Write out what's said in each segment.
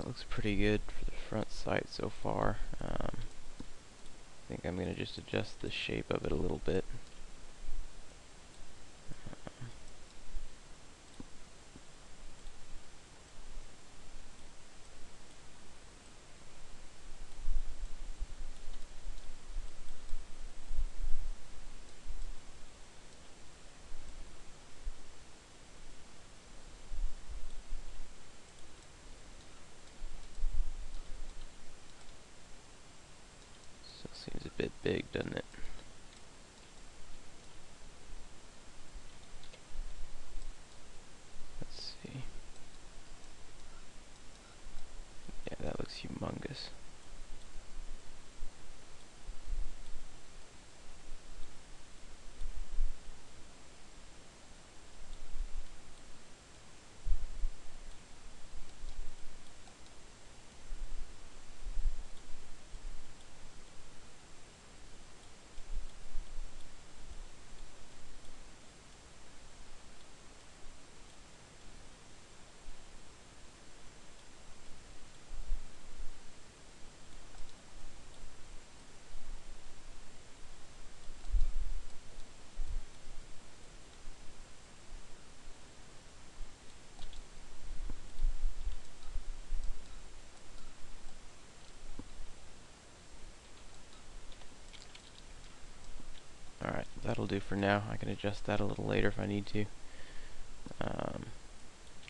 looks pretty good for the front sight so far. I think I'm going to just adjust the shape of it a little bit. Still seems a bit big, doesn't it? Let's see. Yeah, that looks humongous. Alright, that'll do for now. I can adjust that a little later if I need to.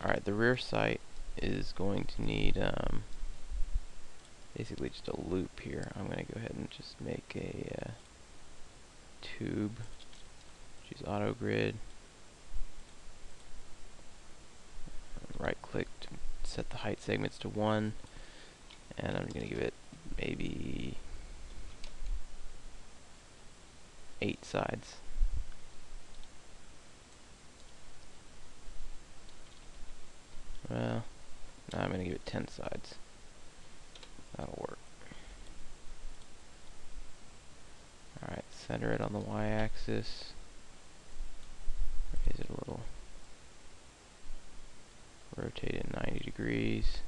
Alright, the rear sight is going to need basically just a loop here. I'm going to go ahead and just make a tube. Choose auto grid. Right click to set the height segments to 1, and I'm going to give it maybe 8 sides. Well, now I'm going to give it 10 sides. That'll work. Alright, center it on the y-axis. Raise it a little. Rotate it 90 degrees.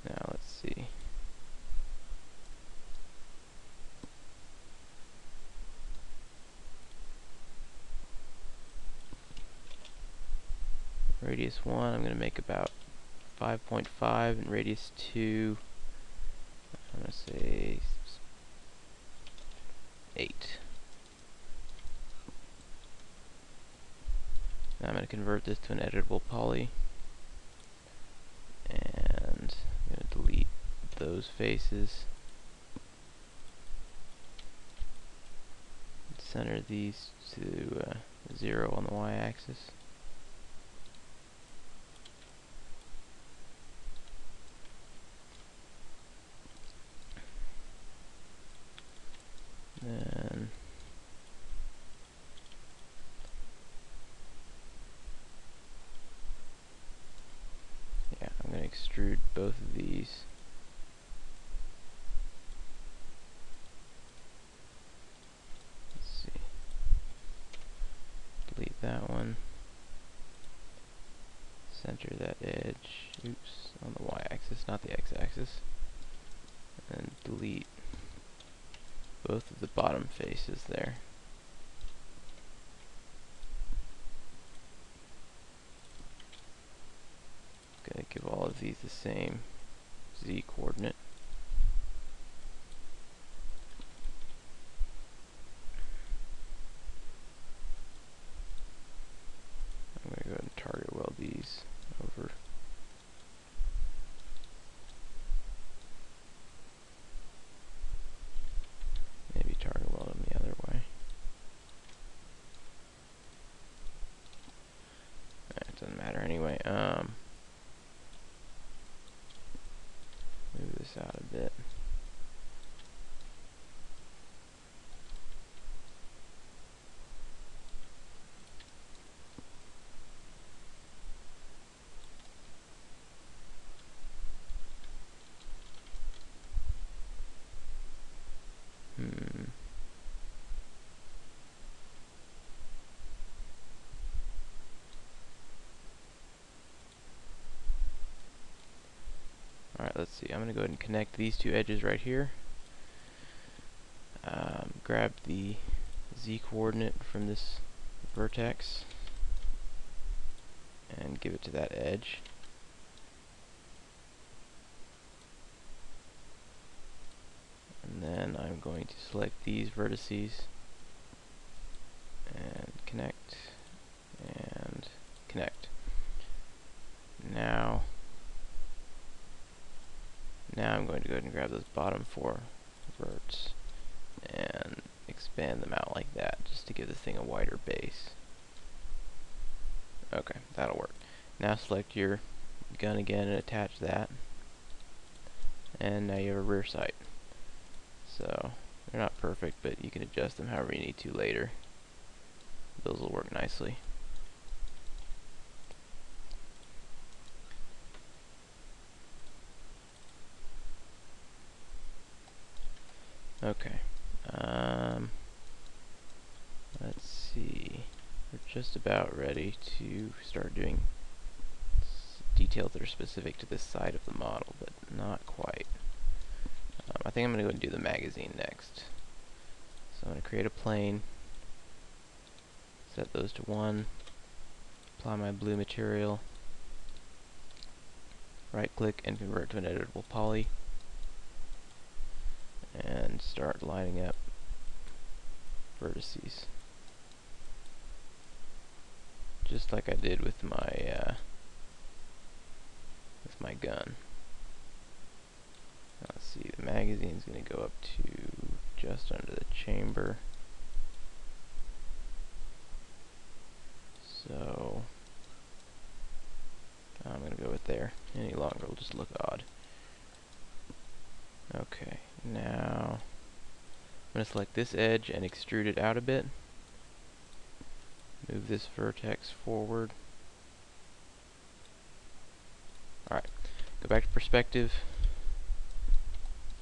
Now let's see. Radius 1, I'm going to make about 5.5, and radius 2, I'm going to say 8. Now I'm going to convert this to an editable poly, and I'm going to delete those faces. Center these to 0 on the y-axis. Then yeah, I'm going to extrude both of these. Let's see. Delete that one. Center that edge. Oops, on the y-axis, not the x-axis. And delete both of the bottom faces there. Gonna give all of these the same z coordinate. I'm gonna go ahead and target weld these over. Maybe target weld them the other way. It doesn't matter anyway. Move this out Alright, let's see. I'm going to go ahead and connect these two edges right here. Grab the Z coordinate from this vertex and give it to that edge. And then I'm going to select these vertices and connect and connect. Now I'm going to go ahead and grab those bottom four verts and expand them out like that, just to give this thing a wider base. Okay, that'll work. Now select your gun again and attach that. And now you have a rear sight. So, they're not perfect, but you can adjust them however you need to later. Those will work nicely. Okay. Let's see. We're just about ready to start doing details that are specific to this side of the model, but not quite. I think I'm going to go and do the magazine next. So I'm going to create a plane, set those to 1, apply my blue material, right click and convert to an editable poly, and start lining up vertices. Just like I did with my gun. Now let's see, the magazine's going to go up to just under the chamber. So I'm going to go with there. Any longer will just look odd. Okay, now I'm going to select this edge and extrude it out a bit. Move this vertex forward. Alright, go back to perspective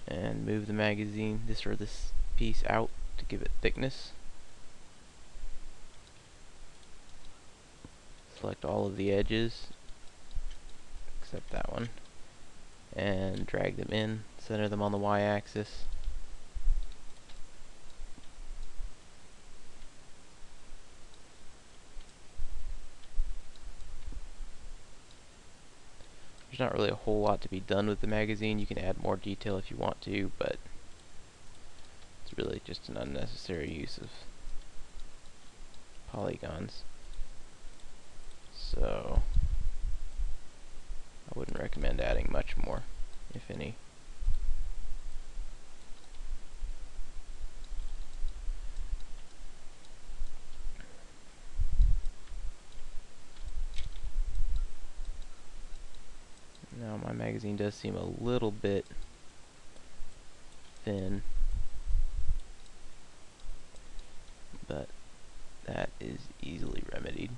and move the magazine, this piece out to give it thickness. Select all of the edges except that one and drag them in, center them on the y-axis. There's not really a whole lot to be done with the magazine. You can add more detail if you want to, but it's really just an unnecessary use of polygons. So I wouldn't recommend adding much more, if any. Now my magazine does seem a little bit thin, but that is easily remedied.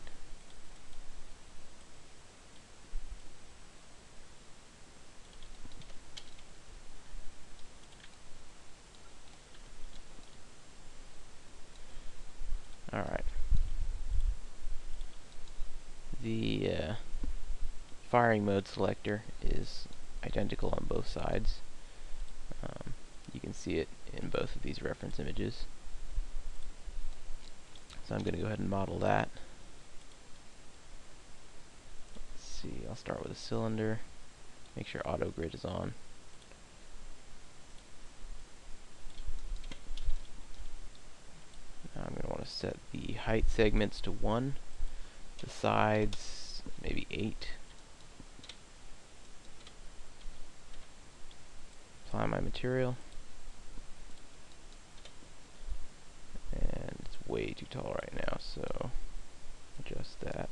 Alright. The firing mode selector is identical on both sides. You can see it in both of these reference images. So I'm going to go ahead and model that. Let's see, I'll start with a cylinder. Make sure auto grid is on. Now I'm going to want to set the height segments to 1, the sides maybe 8. Apply my material. And it's way too tall right now, so adjust that.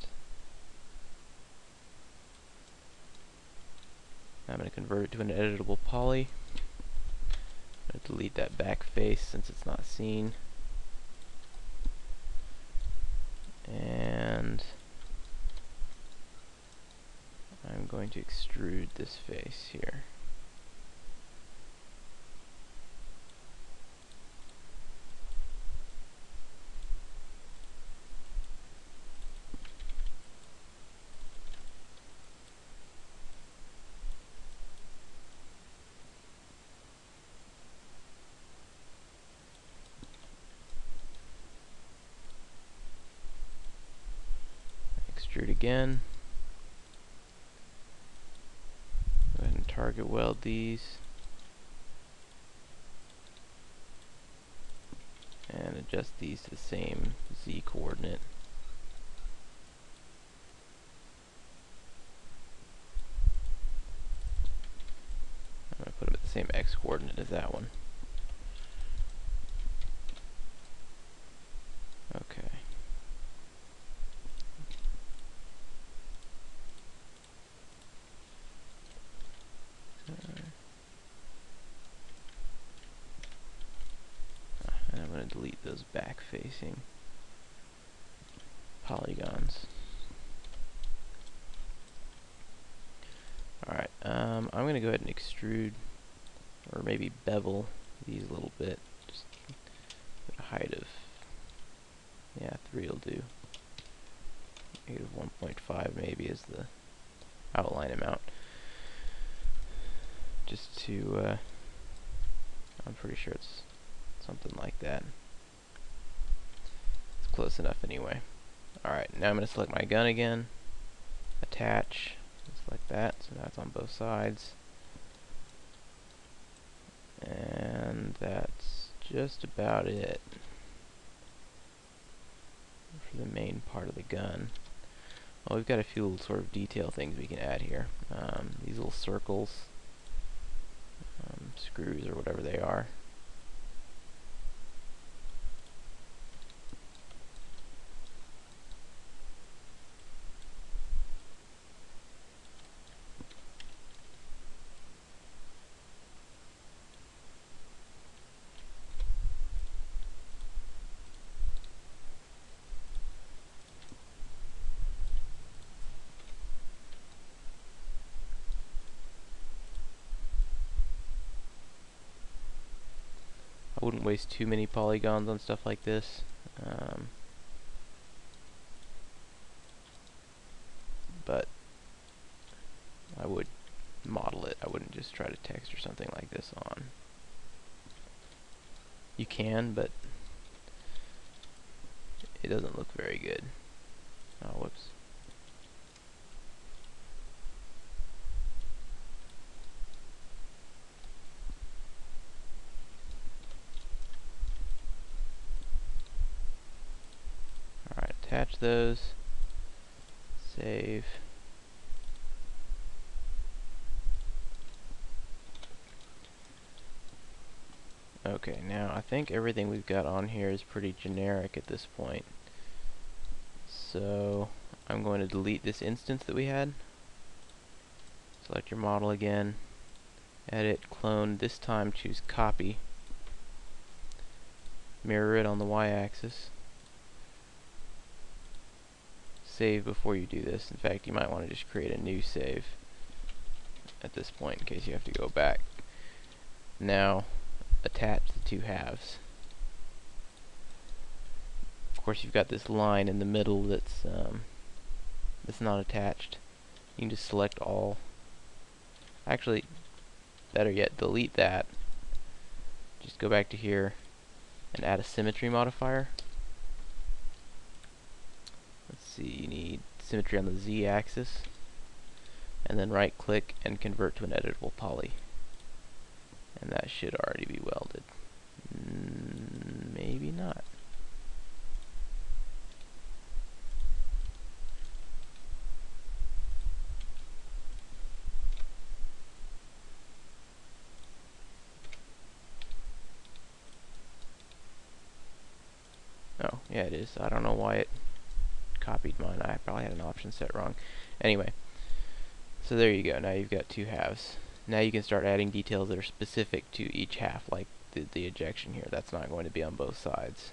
Now I'm going to convert it to an editable poly. I'm going to delete that back face since it's not seen. And I'm going to extrude this face here. extrude again. Go ahead and target weld these. And adjust these to the same Z coordinate. I'm going to put them at the same X coordinate as that one. Okay. And I'm going to delete those back-facing polygons. Alright, I'm going to go ahead and extrude, or maybe bevel these a little bit. Just a height of, yeah, 3 will do. Negative 1.5 maybe is the outline amount. Just to, I'm pretty sure it's something like that. It's close enough anyway. Alright, now I'm going to select my gun again, attach, just like that, so now it's on both sides. And that's just about it for the main part of the gun. Well, we've got a few little sort of detail things we can add here. These little circles, screws or whatever they are. I wouldn't waste too many polygons on stuff like this. But I would model it. I wouldn't just try to texture something like this on. You can, but it doesn't look very good. Oh, whoops. Alright, attach those. Save. Okay, now I think everything we've got on here is pretty generic at this point. So I'm going to delete this instance that we had. Select your model again. Edit, clone, this time choose copy. Mirror it on the y-axis. Save before you do this. In fact, you might want to just create a new save at this point in case you have to go back. Now attach the two halves. Of course, you've got this line in the middle that's not attached. You can just select all. Actually, better yet, delete that. Just go back to here and add a symmetry modifier. Let's see, you need symmetry on the z-axis, and then right click and convert to an editable poly. And that should already be welded. Maybe not. Oh, yeah, it is. I don't know why it copied mine. I probably had an option set wrong. Anyway, so there you go. Now you've got two halves. Now you can start adding details that are specific to each half, like the ejection here. That's not going to be on both sides.